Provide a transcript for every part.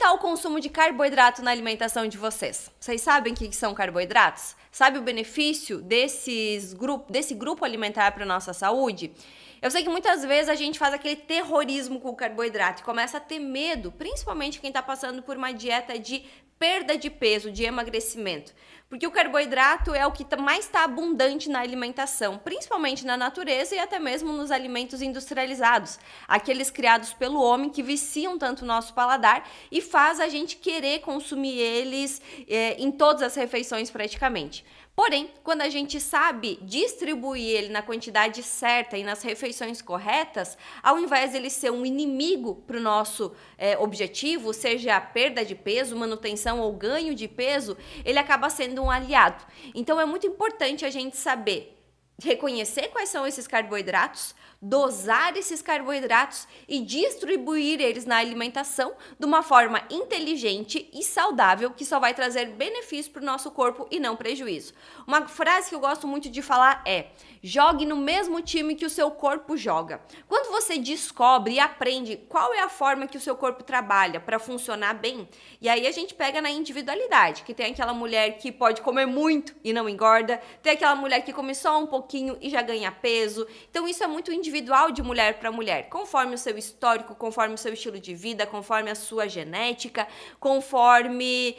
está o consumo de carboidrato na alimentação de vocês? Vocês sabem o que são carboidratos? Sabe o benefício desse grupo alimentar para a nossa saúde? Eu sei que muitas vezes a gente faz aquele terrorismo com o carboidrato e começa a ter medo, principalmente quem está passando por uma dieta de perda de peso, de emagrecimento. Porque o carboidrato é o que mais está abundante na alimentação, principalmente na natureza e até mesmo nos alimentos industrializados, aqueles criados pelo homem que viciam tanto o nosso paladar e faz a gente querer consumir eles em todas as refeições praticamente. Porém, quando a gente sabe distribuir ele na quantidade certa e nas refeições corretas, ao invés dele ser um inimigo para o nosso objetivo, seja a perda de peso, manutenção ou ganho de peso, ele acaba sendo um aliado. Então é muito importante a gente saber reconhecer quais são esses carboidratos, dosar esses carboidratos e distribuir eles na alimentação de uma forma inteligente e saudável que só vai trazer benefício para o nosso corpo e não prejuízo. Uma frase que eu gosto muito de falar é: jogue no mesmo time que o seu corpo joga. Quando você descobre e aprende qual é a forma que o seu corpo trabalha para funcionar bem, e aí a gente pega na individualidade, que tem aquela mulher que pode comer muito e não engorda, tem aquela mulher que come só um pouquinho e já ganha peso. Então isso é muito individual de mulher para mulher, conforme o seu histórico, conforme o seu estilo de vida, conforme a sua genética, conforme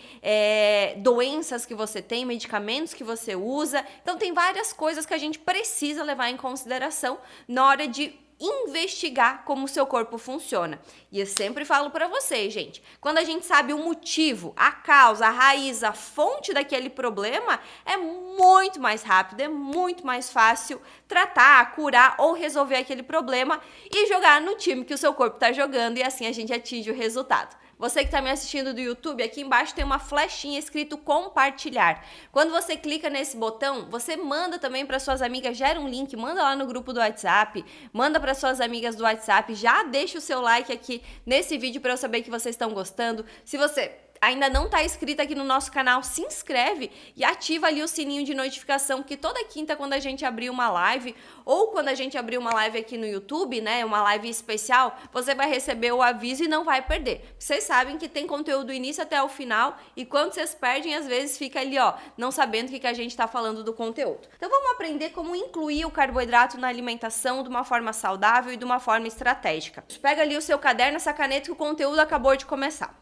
doenças que você tem, medicamentos que você usa. Então tem várias coisas que a gente precisa levar em consideração na hora de investigar como o seu corpo funciona. E eu sempre falo para vocês, gente, quando a gente sabe o motivo, a causa, a raiz, a fonte daquele problema, é muito mais rápido, é muito mais fácil tratar, curar ou resolver aquele problema e jogar no time que o seu corpo está jogando, e assim a gente atinge o resultado. Você que está me assistindo do YouTube, aqui embaixo tem uma flechinha escrito compartilhar. Quando você clica nesse botão, você manda também para suas amigas, gera um link, manda lá no grupo do WhatsApp, manda para suas amigas do WhatsApp, já deixa o seu like aqui nesse vídeo para eu saber que vocês estão gostando. Se você ainda não está inscrito aqui no nosso canal, se inscreve e ativa ali o sininho de notificação, que toda quinta, quando a gente abrir uma live, ou quando a gente abrir uma live aqui no YouTube, né, uma live especial, você vai receber o aviso e não vai perder. Vocês sabem que tem conteúdo do início até o final, e quando vocês perdem, às vezes fica ali, ó, não sabendo o que a gente está falando do conteúdo. Então vamos aprender como incluir o carboidrato na alimentação de uma forma saudável e de uma forma estratégica. Pega ali o seu caderno, essa caneta, que o conteúdo acabou de começar.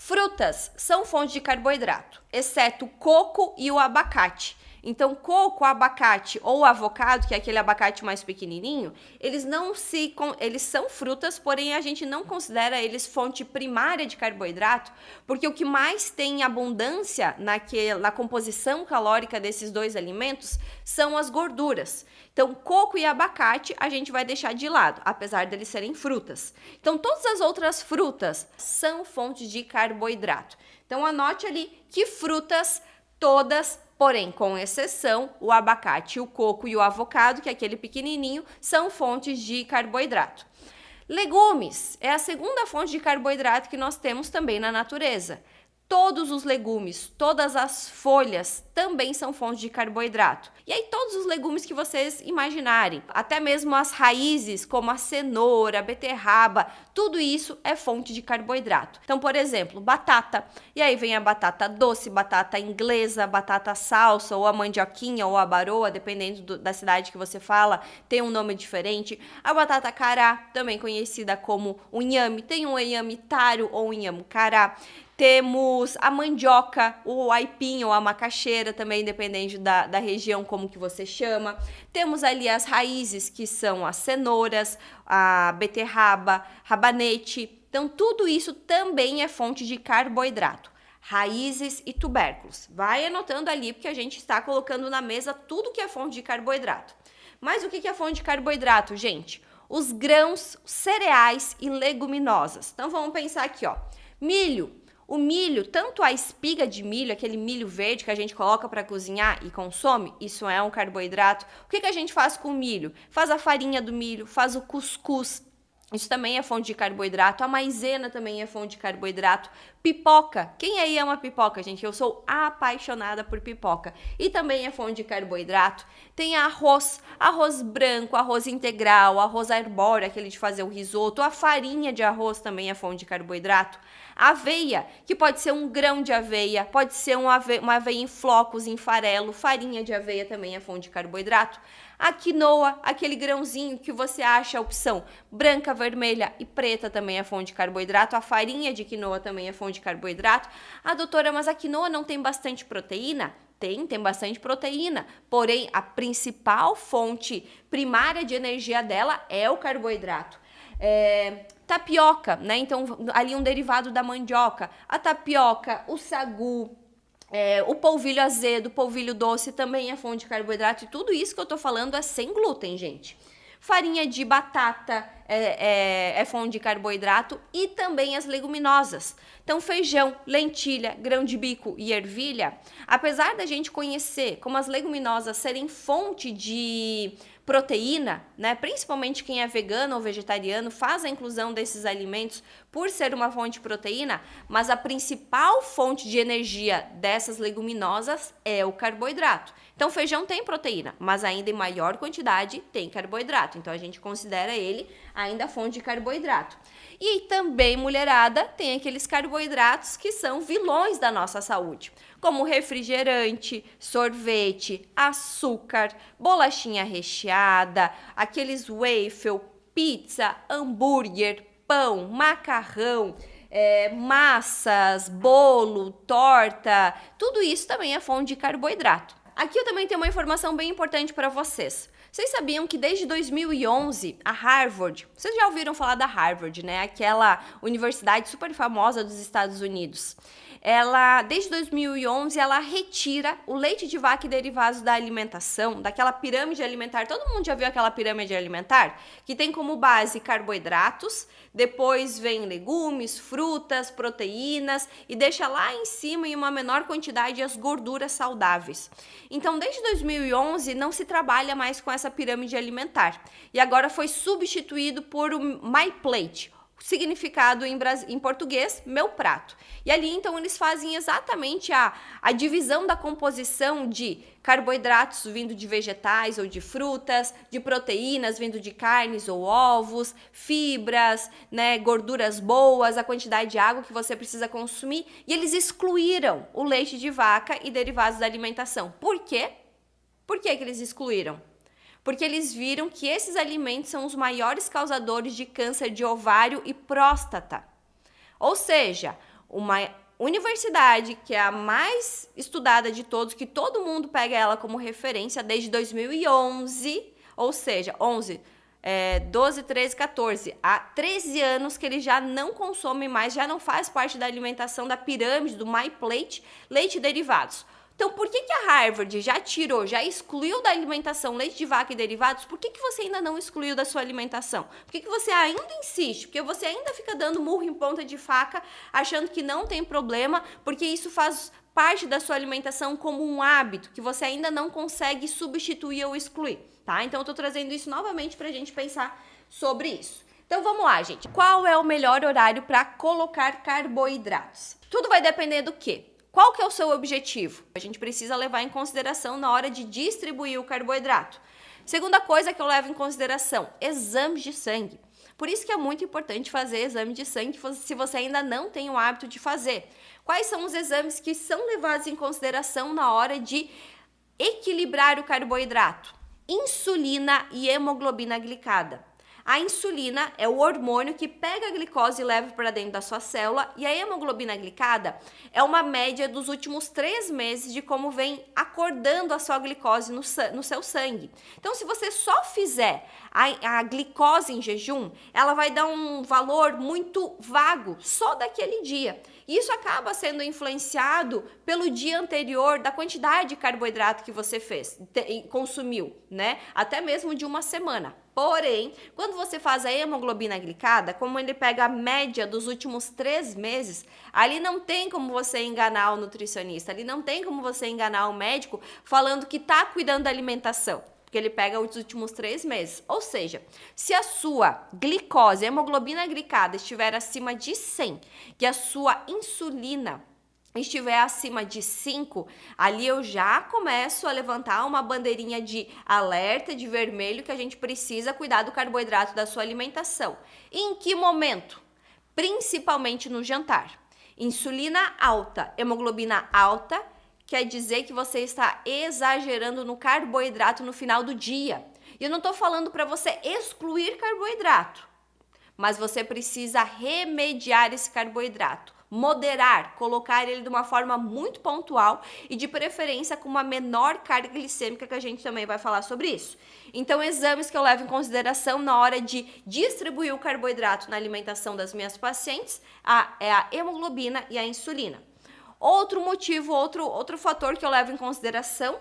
Frutas são fonte de carboidrato, exceto o coco e o abacate. Então, coco, abacate ou avocado, que é aquele abacate mais pequenininho, eles são frutas, porém a gente não considera eles fonte primária de carboidrato, porque o que mais tem abundância na composição calórica desses dois alimentos são as gorduras. Então, coco e abacate a gente vai deixar de lado, apesar deles serem frutas. Então, todas as outras frutas são fontes de carboidrato. Então, anote ali que frutas todas, porém, com exceção, o abacate, o coco e o avocado, que é aquele pequenininho, são fontes de carboidrato. Legumes é a segunda fonte de carboidrato que nós temos também na natureza. Todos os legumes, todas as folhas também são fontes de carboidrato. E aí todos os legumes que vocês imaginarem, até mesmo as raízes, como a cenoura, a beterraba, tudo isso é fonte de carboidrato. Então, por exemplo, batata. E aí vem a batata doce, batata inglesa, batata salsa, ou a mandioquinha, ou a baroa, dependendo da cidade que você fala, tem um nome diferente. A batata cará, também conhecida como o inhame, tem um inhame taro ou um inhame cará. Temos a mandioca, o aipim ou a macaxeira, também dependendo da região como que você chama. Temos ali as raízes, que são as cenouras, a beterraba, rabanete. Então, tudo isso também é fonte de carboidrato. Raízes e tubérculos. Vai anotando ali, porque a gente está colocando na mesa tudo que é fonte de carboidrato. Mas o que é fonte de carboidrato, gente? Os grãos, cereais e leguminosas. Então, vamos pensar aqui, ó. Milho. O milho, tanto a espiga de milho, aquele milho verde que a gente coloca para cozinhar e consome, isso é um carboidrato. O que a gente faz com o milho? Faz a farinha do milho, faz o cuscuz. Isso também é fonte de carboidrato. A maisena também é fonte de carboidrato. Pipoca. Quem aí ama pipoca, gente? Eu sou apaixonada por pipoca. E também é fonte de carboidrato. Tem arroz. Arroz branco, arroz integral, arroz arbóreo, aquele de fazer o risoto. A farinha de arroz também é fonte de carboidrato. Aveia, que pode ser um grão de aveia, pode ser uma aveia em flocos, em farelo, farinha de aveia também é fonte de carboidrato. A quinoa, aquele grãozinho que você acha a opção branca, vermelha e preta também é fonte de carboidrato. A farinha de quinoa também é fonte de carboidrato. Ah, doutora, mas a quinoa não tem bastante proteína? Tem bastante proteína, porém a principal fonte primária de energia dela é o carboidrato. Tapioca, né? Então, ali um derivado da mandioca. A tapioca, o sagu, o polvilho azedo, o polvilho doce também é fonte de carboidrato. E tudo isso que eu tô falando é sem glúten, gente. Farinha de batata é fonte de carboidrato e também as leguminosas. Então, feijão, lentilha, grão de bico e ervilha, apesar da gente conhecer como as leguminosas serem fonte de proteína, né? Principalmente quem é vegano ou vegetariano faz a inclusão desses alimentos por ser uma fonte de proteína, mas a principal fonte de energia dessas leguminosas é o carboidrato. Então, feijão tem proteína, mas ainda em maior quantidade tem carboidrato. Então, a gente considera ele ainda fonte de carboidrato. E também, mulherada, tem aqueles carboidratos que são vilões da nossa saúde, como refrigerante, sorvete, açúcar, bolachinha recheada, aqueles waffle, pizza, hambúrguer, pão, macarrão, massas, bolo, torta, tudo isso também é fonte de carboidrato. Aqui eu também tenho uma informação bem importante para vocês. Vocês sabiam que desde 2011, a Harvard, vocês já ouviram falar da Harvard, né? Aquela universidade super famosa dos Estados Unidos. Desde 2011, ela retira o leite de vaca e derivados da alimentação, daquela pirâmide alimentar. Todo mundo já viu aquela pirâmide alimentar? Que tem como base carboidratos, depois vem legumes, frutas, proteínas e deixa lá em cima em uma menor quantidade as gorduras saudáveis. Então, desde 2011, não se trabalha mais com essa pirâmide alimentar. E agora foi substituído por o My Plate, significado em português, meu prato. E ali, então, eles fazem exatamente a divisão da composição de carboidratos vindo de vegetais ou de frutas, de proteínas vindo de carnes ou ovos, fibras, né, gorduras boas, a quantidade de água que você precisa consumir. E eles excluíram o leite de vaca e derivados da alimentação. Por quê? Por que que eles excluíram? Porque eles viram que esses alimentos são os maiores causadores de câncer de ovário e próstata. Ou seja, uma universidade que é a mais estudada de todos, que todo mundo pega ela como referência desde 2011, ou seja, 12, 13, 14, há 13 anos que eles já não consomem mais, já não faz parte da alimentação da pirâmide, do My Plate, leite e derivados. Então, por que a Harvard já tirou, já excluiu da alimentação leite de vaca e derivados? Por que você ainda não excluiu da sua alimentação? Por que você ainda insiste? Porque você ainda fica dando murro em ponta de faca, achando que não tem problema, porque isso faz parte da sua alimentação como um hábito, que você ainda não consegue substituir ou excluir, tá? Então, eu tô trazendo isso novamente pra gente pensar sobre isso. Então, vamos lá, gente. Qual é o melhor horário para colocar carboidratos? Tudo vai depender do quê? Qual que é o seu objetivo? A gente precisa levar em consideração na hora de distribuir o carboidrato. Segunda coisa que eu levo em consideração, exames de sangue. Por isso que é muito importante fazer exame de sangue se você ainda não tem o hábito de fazer. Quais são os exames que são levados em consideração na hora de equilibrar o carboidrato? Insulina e hemoglobina glicada. A insulina é o hormônio que pega a glicose e leva para dentro da sua célula, e a hemoglobina glicada é uma média dos últimos 3 meses de como vem acordando a sua glicose no seu sangue. Então, se você só fizer a glicose em jejum, ela vai dar um valor muito vago, só daquele dia. E isso acaba sendo influenciado pelo dia anterior, da quantidade de carboidrato que você consumiu, né? Até mesmo de uma semana. Porém, quando você faz a hemoglobina glicada, como ele pega a média dos últimos 3 meses, ali não tem como você enganar o nutricionista, ali não tem como você enganar o médico falando que está cuidando da alimentação, porque ele pega os últimos 3 meses. Ou seja, se a sua glicose, hemoglobina glicada estiver acima de 100, que a sua insulina estiver acima de 5, ali eu já começo a levantar uma bandeirinha de alerta, de vermelho, que a gente precisa cuidar do carboidrato da sua alimentação. E em que momento? Principalmente no jantar. Insulina alta, hemoglobina alta, quer dizer que você está exagerando no carboidrato no final do dia. E eu não estou falando para você excluir carboidrato, mas você precisa remediar esse carboidrato, moderar, colocar ele de uma forma muito pontual e de preferência com uma menor carga glicêmica, que a gente também vai falar sobre isso. Então, exames que eu levo em consideração na hora de distribuir o carboidrato na alimentação das minhas pacientes é a hemoglobina e a insulina. Outro motivo, outro fator que eu levo em consideração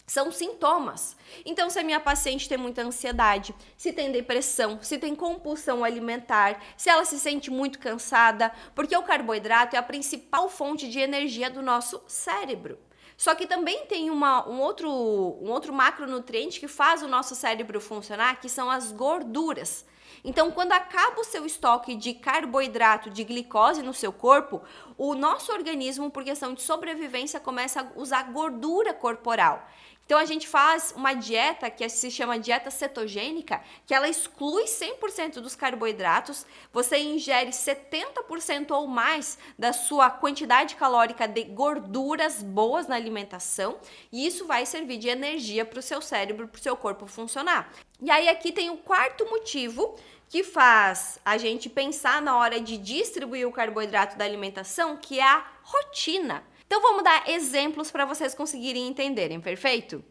são sintomas. Então, se a minha paciente tem muita ansiedade, se tem depressão, se tem compulsão alimentar, se ela se sente muito cansada, porque o carboidrato é a principal fonte de energia do nosso cérebro. Só que também tem um outro macronutriente que faz o nosso cérebro funcionar, que são as gorduras. Então, quando acaba o seu estoque de carboidrato, de glicose no seu corpo, o nosso organismo, por questão de sobrevivência, começa a usar gordura corporal. Então, a gente faz uma dieta que se chama dieta cetogênica, que ela exclui 100% dos carboidratos, você ingere 70% ou mais da sua quantidade calórica de gorduras boas na alimentação, e isso vai servir de energia para o seu cérebro, para o seu corpo funcionar. E aí aqui tem o quarto motivo que faz a gente pensar na hora de distribuir o carboidrato da alimentação, que é a rotina. Então vamos dar exemplos para vocês conseguirem entenderem, perfeito?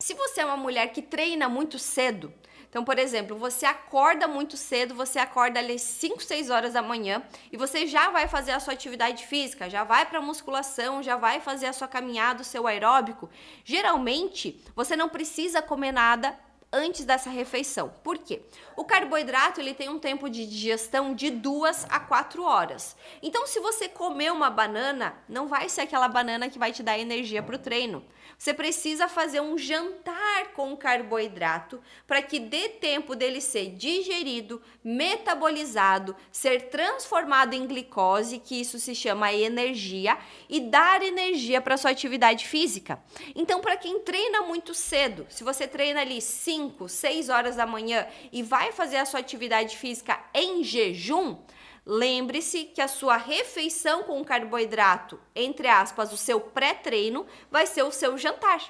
Se você é uma mulher que treina muito cedo, então, por exemplo, você acorda muito cedo, você acorda ali 5, 6 horas da manhã e você já vai fazer a sua atividade física, já vai para musculação, já vai fazer a sua caminhada, o seu aeróbico. Geralmente, você não precisa comer nada antes dessa refeição. Por quê? O carboidrato ele tem um tempo de digestão de 2 a 4 horas. Então, se você comer uma banana, não vai ser aquela banana que vai te dar energia para o treino. Você precisa fazer um jantar com carboidrato para que dê tempo dele ser digerido, metabolizado, ser transformado em glicose, que isso se chama energia, e dar energia para sua atividade física. Então, para quem treina muito cedo, se você treina ali 5, 6 horas da manhã e vai fazer a sua atividade física em jejum, lembre-se que a sua refeição com carboidrato, entre aspas, o seu pré-treino, vai ser o seu jantar.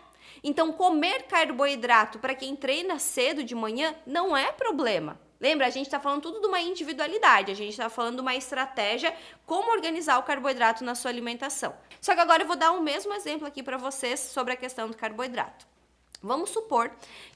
Então, comer carboidrato para quem treina cedo de manhã não é problema. Lembra, a gente está falando tudo de uma individualidade, a gente está falando de uma estratégia, como organizar o carboidrato na sua alimentação. Só que agora eu vou dar o mesmo exemplo aqui para vocês sobre a questão do carboidrato. Vamos supor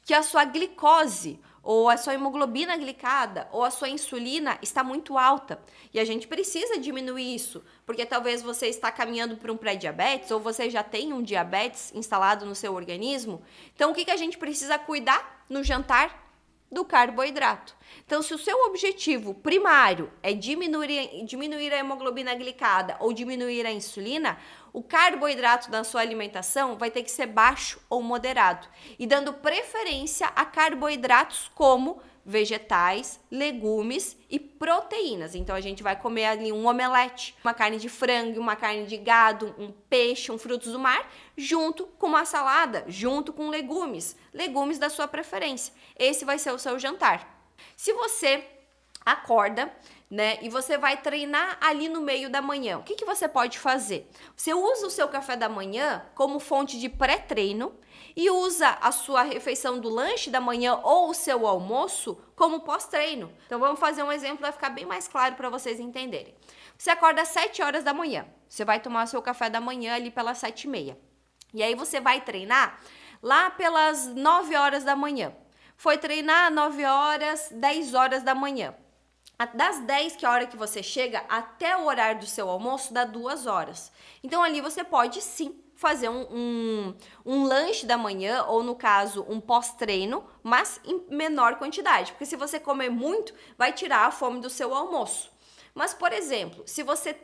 que a sua glicose, ou a sua hemoglobina glicada, ou a sua insulina está muito alta. E a gente precisa diminuir isso, porque talvez você está caminhando para um pré-diabetes, ou você já tem um diabetes instalado no seu organismo. Então, o que a gente precisa cuidar no jantar? Do carboidrato. Então, se o seu objetivo primário é diminuir a hemoglobina glicada ou diminuir a insulina, o carboidrato da sua alimentação vai ter que ser baixo ou moderado, e dando preferência a carboidratos como vegetais, legumes e proteínas. Então, a gente vai comer ali um omelete, uma carne de frango, uma carne de gado, um peixe, um frutos do mar, junto com uma salada, junto com legumes da sua preferência. Esse vai ser o seu jantar. Se você acorda, né, e você vai treinar ali no meio da manhã, o que você pode fazer? Você usa o seu café da manhã como fonte de pré-treino e usa a sua refeição do lanche da manhã ou o seu almoço como pós-treino. Então, vamos fazer um exemplo, vai ficar bem mais claro para vocês entenderem. Você acorda às 7 horas da manhã, você vai tomar o seu café da manhã ali pelas 7h30. E aí você vai treinar lá pelas 9 horas da manhã. Foi treinar 9 horas, 10 horas da manhã. Das 10, que é a hora que você chega, até o horário do seu almoço, dá 2 horas. Então, ali você pode, sim, fazer um lanche da manhã, ou no caso, um pós-treino, mas em menor quantidade. Porque se você comer muito, vai tirar a fome do seu almoço. Mas, por exemplo, se você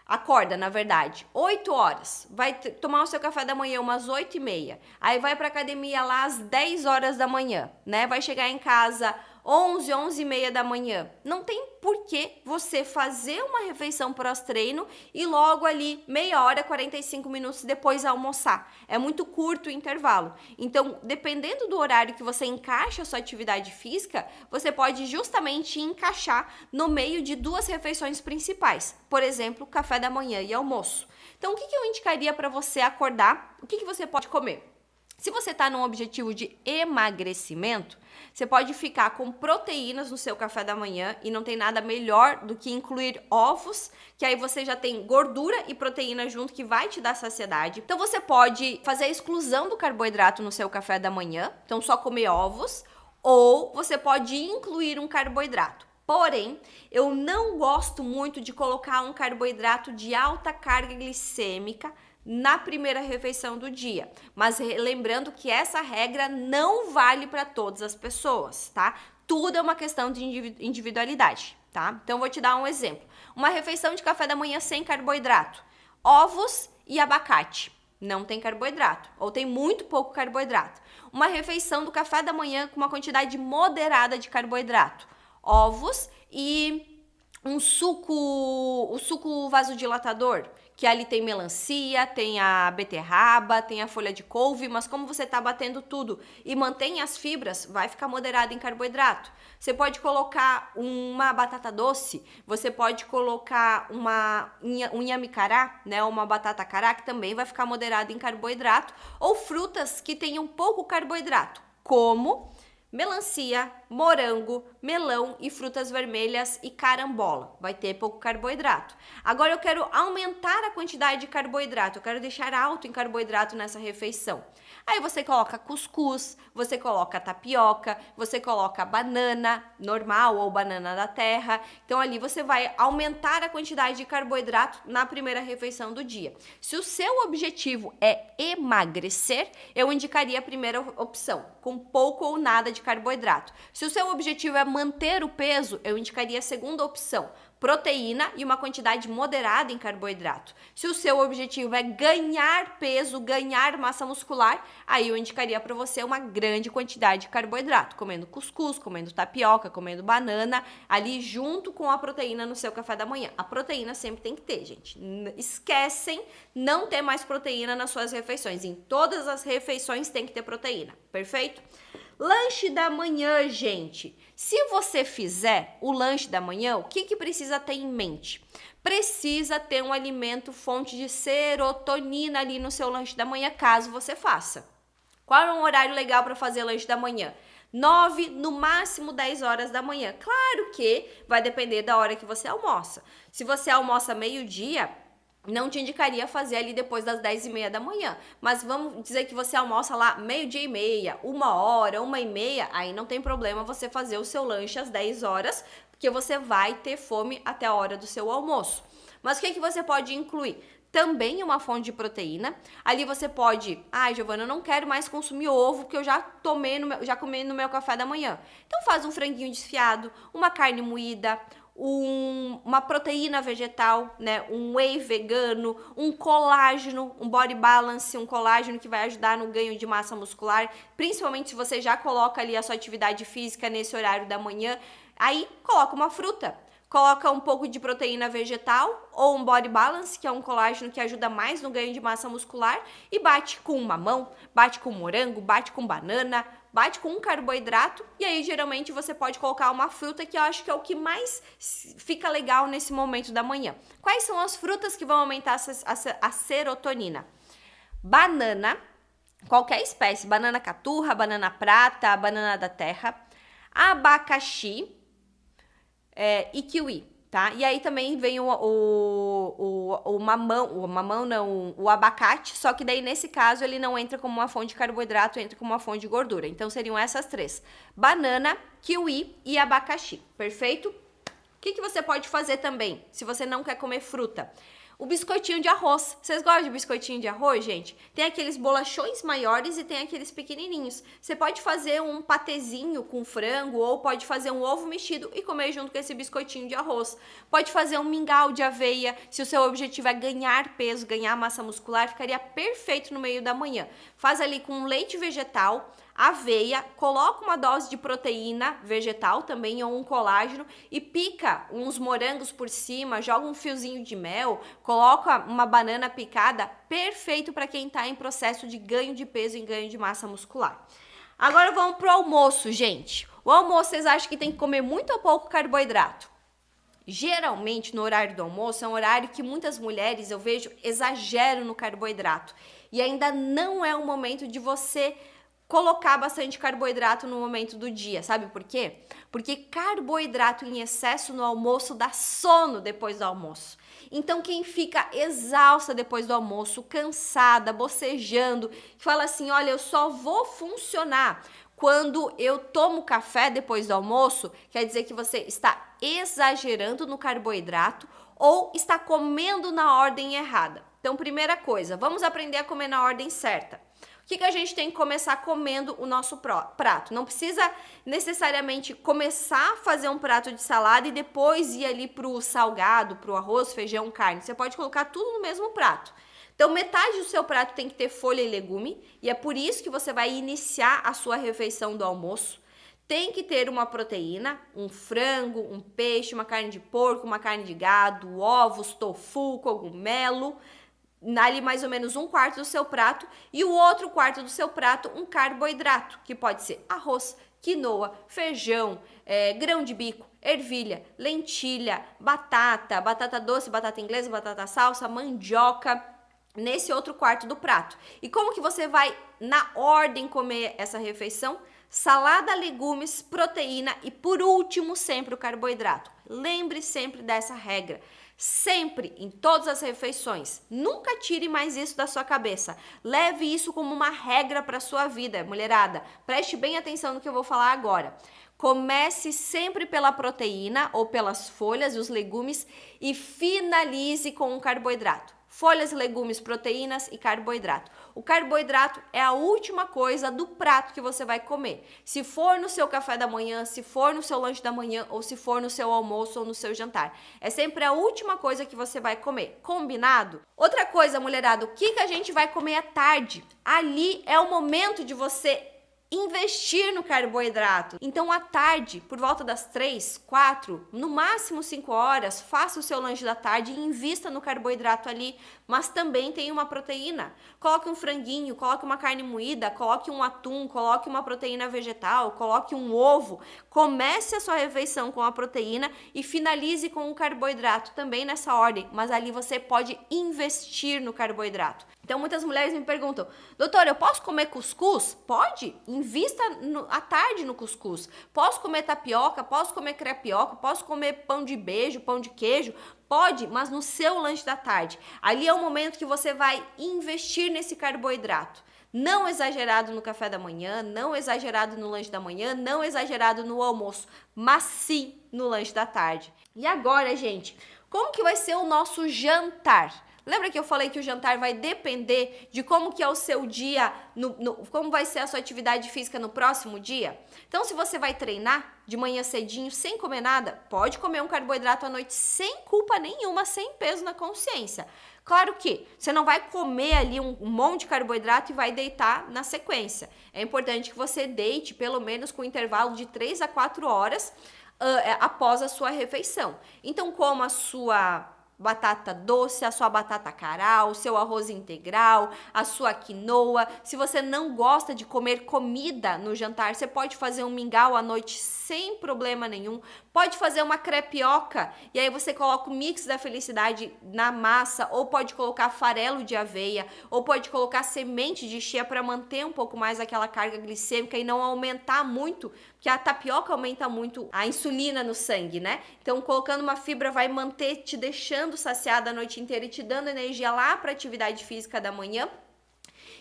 acorda, na verdade, 8 horas, vai tomar o seu café da manhã umas 8h30, aí vai pra academia lá às 10 horas da manhã, né? Vai chegar em casa 11, 11 e meia da manhã. Não tem por que você fazer uma refeição pós-treino e logo ali meia hora, 45 minutos depois almoçar. É muito curto o intervalo. Então, dependendo do horário que você encaixa a sua atividade física, você pode justamente encaixar no meio de duas refeições principais. Por exemplo, café da manhã e almoço. Então, o que eu indicaria para você acordar? O que você pode comer? Se você está num objetivo de emagrecimento, você pode ficar com proteínas no seu café da manhã e não tem nada melhor do que incluir ovos, que aí você já tem gordura e proteína junto que vai te dar saciedade. Então você pode fazer a exclusão do carboidrato no seu café da manhã, então só comer ovos, ou você pode incluir um carboidrato. Porém, eu não gosto muito de colocar um carboidrato de alta carga glicêmica na primeira refeição do dia, mas lembrando que essa regra não vale para todas as pessoas, tá? Tudo é uma questão de individualidade, tá? Então, vou te dar um exemplo. Uma refeição de café da manhã sem carboidrato, ovos e abacate. Não tem carboidrato, ou tem muito pouco carboidrato. Uma refeição do café da manhã com uma quantidade moderada de carboidrato, ovos e o suco vasodilatador, que ali tem melancia, tem a beterraba, tem a folha de couve, mas como você tá batendo tudo e mantém as fibras, vai ficar moderado em carboidrato. Você pode colocar uma batata doce, você pode colocar um inhame cará, né, uma batata cará, que também vai ficar moderado em carboidrato, ou frutas que tenham pouco carboidrato, como melancia, morango, melão e frutas vermelhas e carambola. Vai ter pouco carboidrato. Agora eu quero aumentar a quantidade de carboidrato, eu quero deixar alto em carboidrato nessa refeição. Aí você coloca cuscuz, você coloca tapioca, você coloca banana normal ou banana da terra. Então ali você vai aumentar a quantidade de carboidrato na primeira refeição do dia. Se o seu objetivo é emagrecer, eu indicaria a primeira opção, com pouco ou nada de carboidrato. Se o seu objetivo é manter o peso, eu indicaria a segunda opção, proteína e uma quantidade moderada em carboidrato. Se o seu objetivo é ganhar peso, ganhar massa muscular, aí eu indicaria para você uma grande quantidade de carboidrato, comendo cuscuz, comendo tapioca, comendo banana, ali junto com a proteína no seu café da manhã. A proteína sempre tem que ter, gente. Esquecem não ter mais proteína nas suas refeições. Em todas as refeições tem que ter proteína, perfeito? Lanche da manhã, gente. Se você fizer o lanche da manhã, o que precisa ter em mente? Precisa ter um alimento fonte de serotonina ali no seu lanche da manhã, caso você faça. Qual é um horário legal para fazer lanche da manhã? 9, no máximo 10 horas da manhã. Claro que vai depender da hora que você almoça. Se você almoça meio-dia, não te indicaria fazer ali depois das 10 e meia da manhã. Mas vamos dizer que você almoça lá meio-dia e meia, 1h, 1h30, aí não tem problema você fazer o seu lanche às 10 horas, porque você vai ter fome até a hora do seu almoço. Mas o que você pode incluir? Também uma fonte de proteína. Ali você pode, Giovana, eu não quero mais consumir ovo, porque eu já comi no meu café da manhã. Então faz um franguinho desfiado, uma carne moída, uma proteína vegetal, né, um whey vegano, um colágeno, um body balance, um colágeno que vai ajudar no ganho de massa muscular, principalmente se você já coloca ali a sua atividade física nesse horário da manhã. Aí coloca uma fruta, coloca um pouco de proteína vegetal ou um body balance, que é um colágeno que ajuda mais no ganho de massa muscular, e bate com mamão, bate com morango, bate com banana, bate com um carboidrato, e aí geralmente você pode colocar uma fruta, que eu acho que é o que mais fica legal nesse momento da manhã. Quais são as frutas que vão aumentar a serotonina? Banana, qualquer espécie, banana caturra, banana prata, banana da terra, abacaxi e kiwi, tá? E aí também vem o mamão não, o abacate, só que daí nesse caso ele não entra como uma fonte de carboidrato, entra como uma fonte de gordura. Então seriam essas três: banana, kiwi e abacaxi, perfeito? O que você pode fazer também, se você não quer comer fruta? O biscoitinho de arroz. Vocês gostam de biscoitinho de arroz, gente? Tem aqueles bolachões maiores e tem aqueles pequenininhos. Você pode fazer um patezinho com frango ou pode fazer um ovo mexido e comer junto com esse biscoitinho de arroz. Pode fazer um mingau de aveia. Se o seu objetivo é ganhar peso, ganhar massa muscular, ficaria perfeito no meio da manhã. Faz ali com leite vegetal, aveia, coloca uma dose de proteína vegetal também ou um colágeno e pica uns morangos por cima, joga um fiozinho de mel, coloca uma banana picada, perfeito para quem está em processo de ganho de peso e ganho de massa muscular. Agora vamos pro almoço, gente. O almoço, vocês acham que tem que comer muito ou pouco carboidrato? Geralmente, no horário do almoço, é um horário que muitas mulheres, eu vejo, exageram no carboidrato. E ainda não é o momento de você colocar bastante carboidrato no momento do dia. Sabe por quê? Porque carboidrato em excesso no almoço dá sono depois do almoço. Então, quem fica exausta depois do almoço, cansada, bocejando, fala assim, olha, eu só vou funcionar quando eu tomo café depois do almoço, quer dizer que você está exagerando no carboidrato ou está comendo na ordem errada. Então, primeira coisa, vamos aprender a comer na ordem certa. O que a gente tem que começar comendo o nosso prato? Não precisa necessariamente começar a fazer um prato de salada e depois ir ali pro salgado, pro arroz, feijão, carne. Você pode colocar tudo no mesmo prato. Então, metade do seu prato tem que ter folha e legume e é por isso que você vai iniciar a sua refeição do almoço. Tem que ter uma proteína, um frango, um peixe, uma carne de porco, uma carne de gado, ovos, tofu, cogumelo, ali mais ou menos um quarto do seu prato e o outro quarto do seu prato um carboidrato, que pode ser arroz, quinoa, feijão, grão de bico, ervilha, lentilha, batata doce, batata inglesa, batata salsa, mandioca, nesse outro quarto do prato. E como que você vai, na ordem, comer essa refeição? Salada, legumes, proteína e, por último, sempre o carboidrato. Lembre sempre dessa regra. Sempre, em todas as refeições. Nunca tire mais isso da sua cabeça. Leve isso como uma regra para a sua vida, mulherada. Preste bem atenção no que eu vou falar agora. Comece sempre pela proteína ou pelas folhas e os legumes e finalize com o carboidrato. Folhas, legumes, proteínas e carboidrato. O carboidrato é a última coisa do prato que você vai comer. Se for no seu café da manhã, se for no seu lanche da manhã ou se for no seu almoço ou no seu jantar. É sempre a última coisa que você vai comer. Combinado? Outra coisa, mulherada, o que a gente vai comer à tarde? Ali é o momento de você investir no carboidrato. Então, à tarde, por volta das 3, 4, no máximo 5 horas, faça o seu lanche da tarde e invista no carboidrato ali, mas também tem uma proteína. Coloque um franguinho, coloque uma carne moída, coloque um atum, coloque uma proteína vegetal, coloque um ovo. Comece a sua refeição com a proteína e finalize com o carboidrato também nessa ordem, mas ali você pode investir no carboidrato. Então, muitas mulheres me perguntam, doutora, eu posso comer cuscuz? Pode? Invista à tarde no cuscuz. Posso comer tapioca? Posso comer crepioca? Posso comer pão de beijo, pão de queijo? Pode, mas no seu lanche da tarde. Ali é o momento que você vai investir nesse carboidrato. Não exagerado no café da manhã, não exagerado no lanche da manhã, não exagerado no almoço, mas sim no lanche da tarde. E agora, gente, como que vai ser o nosso jantar? Lembra que eu falei que o jantar vai depender de como que é o seu dia, como vai ser a sua atividade física no próximo dia? Então, se você vai treinar de manhã cedinho, sem comer nada, pode comer um carboidrato à noite sem culpa nenhuma, sem peso na consciência. Claro que você não vai comer ali um monte de carboidrato e vai deitar na sequência. É importante que você deite pelo menos com um intervalo de 3 a 4 horas após a sua refeição. Então, coma a sua batata doce, a sua batata caral, o seu arroz integral, a sua quinoa. Se você não gosta de comer comida no jantar, você pode fazer um mingau à noite sem problema nenhum. Pode fazer uma crepioca e aí você coloca o mix da felicidade na massa, ou pode colocar farelo de aveia, ou pode colocar semente de chia para manter um pouco mais aquela carga glicêmica e não aumentar muito, porque a tapioca aumenta muito a insulina no sangue, né? Então, colocando uma fibra vai manter te deixando saciada a noite inteira e te dando energia lá para atividade física da manhã.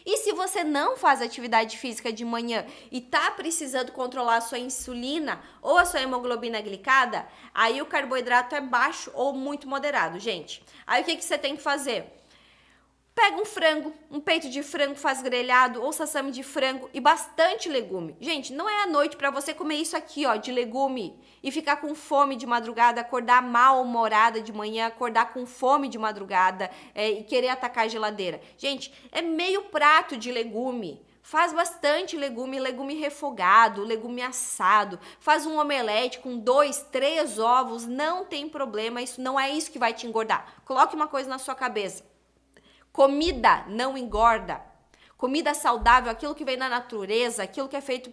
E se você não faz atividade física de manhã e tá precisando controlar a sua insulina ou a sua hemoglobina glicada, aí o carboidrato é baixo ou muito moderado, gente. Aí o que você tem que fazer? Pega um frango, um peito de frango, faz grelhado ou sassami de frango e bastante legume. Gente, não é à noite para você comer isso aqui, ó, de legume e ficar com fome de madrugada, acordar mal-humorada de manhã, acordar com fome de madrugada e querer atacar a geladeira. Gente, é meio prato de legume. Faz bastante legume, legume refogado, legume assado. Faz um omelete com 2, 3 ovos, não tem problema, isso não é isso que vai te engordar. Coloque uma coisa na sua cabeça. Comida não engorda. Comida saudável, aquilo que vem da natureza, aquilo que é feito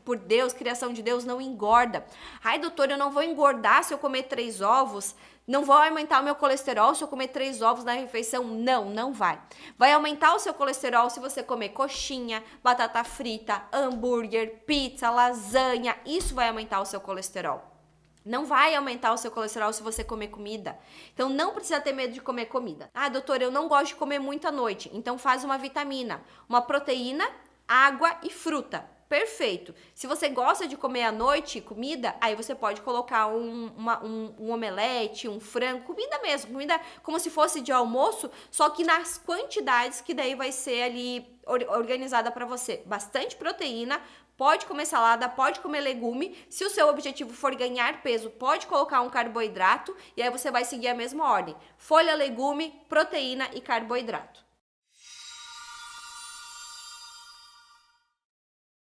por Deus, criação de Deus, não engorda. Ai, doutor, eu não vou engordar se eu comer 3 ovos. Não vou aumentar o meu colesterol se eu comer 3 ovos na refeição. Não, não vai. Vai aumentar o seu colesterol se você comer coxinha, batata frita, hambúrguer, pizza, lasanha. Isso vai aumentar o seu colesterol. Não vai aumentar o seu colesterol se você comer comida. Então, não precisa ter medo de comer comida. Ah, doutor, eu não gosto de comer muito à noite. Então, faz uma vitamina, uma proteína, água e fruta. Perfeito. Se você gosta de comer à noite comida, aí você pode colocar um omelete, um frango, comida mesmo, comida como se fosse de almoço, só que nas quantidades que daí vai ser ali organizada para você. Bastante proteína, pode comer salada, pode comer legume. Se o seu objetivo for ganhar peso, pode colocar um carboidrato e aí você vai seguir a mesma ordem. Folha, legume, proteína e carboidrato.